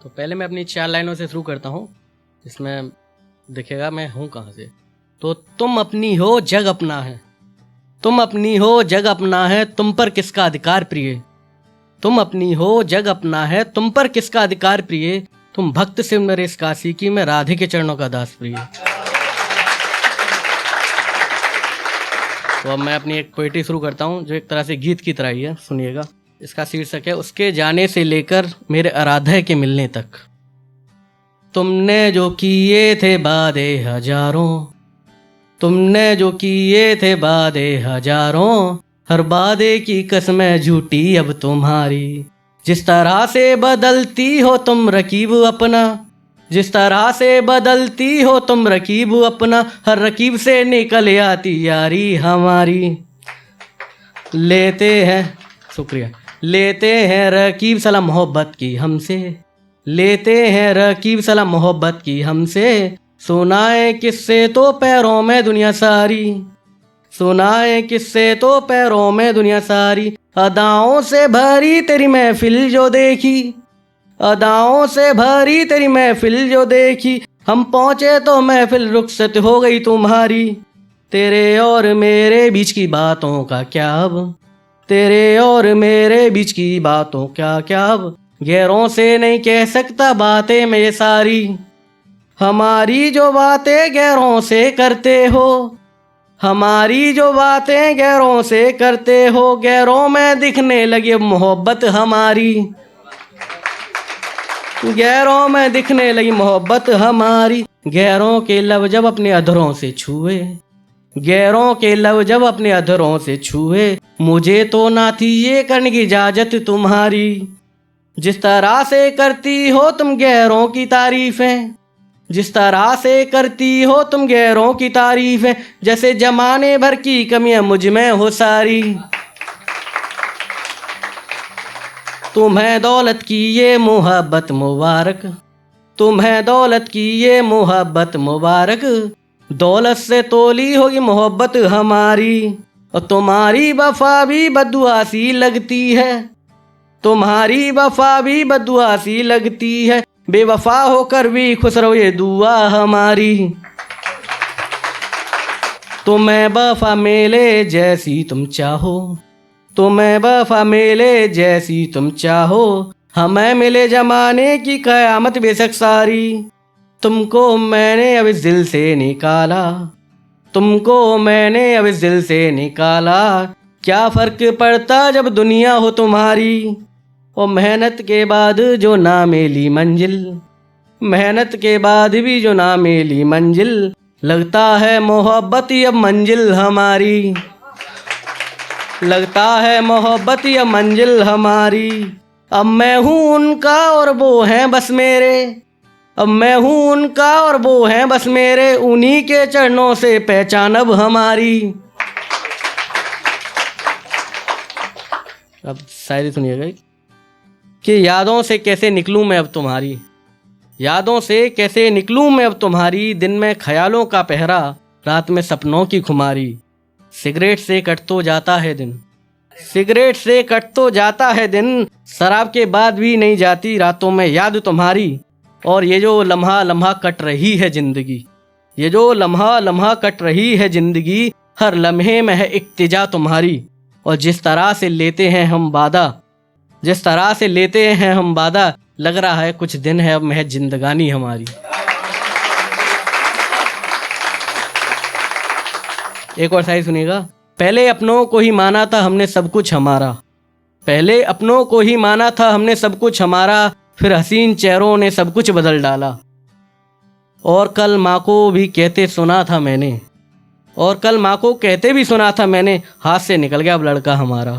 तो पहले मैं अपनी 4 लाइनों से शुरू करता हूँ, जिसमें दिखेगा मैं हूँ कहाँ से। तो तुम अपनी हो जग अपना है, तुम अपनी हो जग अपना है, तुम पर किसका अधिकार प्रिय। तुम अपनी हो जग अपना है, तुम पर किसका अधिकार प्रिय। तुम भक्त से नरेश काशी की, मैं राधे के चरणों का दास प्रिय। तो अब मैं अपनी एक पोएट्री शुरू करता हूँ, जो एक तरह से गीत की तरह ही है, सुनिएगा। इसका शीर्षक है उसके जाने से लेकर मेरे आराध्य के मिलने तक। तुमने जो किए थे वादे हजारों, तुमने जो किए थे वादे हजारों, हर वादे की कसमें झूठी अब तुम्हारी। जिस तरह से बदलती हो तुम रकीब अपना, जिस तरह से बदलती हो तुम रकीब अपना, हर रकीब से निकल आती यारी हमारी। लेते हैं, शुक्रिया, लेते हैं रकीब सलाम मोहब्बत की हमसे, लेते हैं रकीब सलाम मोहब्बत की हमसे। सुनाए किससे तो पैरों में दुनिया सारी, सुनाए किससे तो पैरों में दुनिया सारी। अदाओं से भरी तेरी महफिल जो देखी, अदाओं से भरी तेरी महफिल जो देखी, हम पहुँचे तो महफिल रुखसत हो गई तुम्हारी। तेरे और मेरे बीच की बातों का क्या अब, तेरे और मेरे बीच की बातों क्या क्या अब। गैरों से नहीं कह सकता बातें मैं ये सारी, हमारी जो बातें गैरों से करते हो, हमारी जो बातें गैरों से करते हो। गैरों में दिखने लगी मोहब्बत हमारी, गैरों में दिखने लगी मोहब्बत हमारी। गैरों के लब जब अपने अधरों से छुए, गैरों के लब जब अपने अधरों से छुए, मुझे तो ना थी ये करने की इजाजत तुम्हारी। जिस तरह से करती हो तुम गैरों की तारीफें, जिस तरह से करती हो तुम गैरों की तारीफें, जैसे जमाने भर की कमियां मुझ में हो सारी। तुम्हें दौलत की ये मोहब्बत मुबारक, तुम्हें दौलत की ये मोहब्बत मुबारक। दौलत से तोली होगी मोहब्बत हमारी, और तुम्हारी वफा भी बद्दुआ सी लगती है, तुम्हारी वफा भी बद्दुआ सी लगती है। बेवफा होकर भी खुश रहो ये दुआ हमारी। तुम्हें वफा मिले जैसी तुम चाहो, तुम्हें वफा मिले जैसी तुम चाहो, हमें मिले जमाने की कयामत बेशक सारी। तुमको मैंने अब इस दिल से निकाला, तुमको मैंने अब इस दिल से निकाला। क्या फर्क पड़ता जब दुनिया हो तुम्हारी। और मेहनत के बाद जो ना मिली मंजिल, मेहनत के बाद भी जो ना मिली मंजिल, लगता है मोहब्बत अब मंजिल हमारी, लगता है मोहब्बत अब मंजिल हमारी। अब मैं हूँ उनका और वो हैं बस मेरे, अब मैं हूँ उनका और वो हैं बस मेरे, उन्हीं के चरणों से पहचान अब हमारी। अब शायरी सुनिएगा कि यादों से कैसे निकलूं मैं अब तुम्हारी, यादों से कैसे निकलूं मैं अब तुम्हारी। दिन में ख्यालों का पहरा, रात में सपनों की खुमारी। सिगरेट से कट तो जाता है दिन, सिगरेट से कट तो जाता है दिन, शराब के बाद भी नहीं जाती रातों में याद तुम्हारी। और ये जो लम्हा लम्हा कट रही है ज़िंदगी, ये जो लम्हा लम्हा कट रही है ज़िंदगी, हर लम्हे में है इक्तिजा तुम्हारी। और जिस तरह से लेते हैं हम वादा, जिस तरह से लेते हैं हम वादा, लग रहा है कुछ दिन है अब महज जिंदगानी हमारी। एक और शायरी सुनिएगा। पहले अपनों को ही माना था हमने सब कुछ हमारा, पहले अपनों को ही माना था हमने सब कुछ हमारा, फिर हसीन चेहरों ने सब कुछ बदल डाला। और कल माँ को भी कहते सुना था मैंने, और कल माँ को कहते भी सुना था मैंने, हाथ से निकल गया अब लड़का हमारा।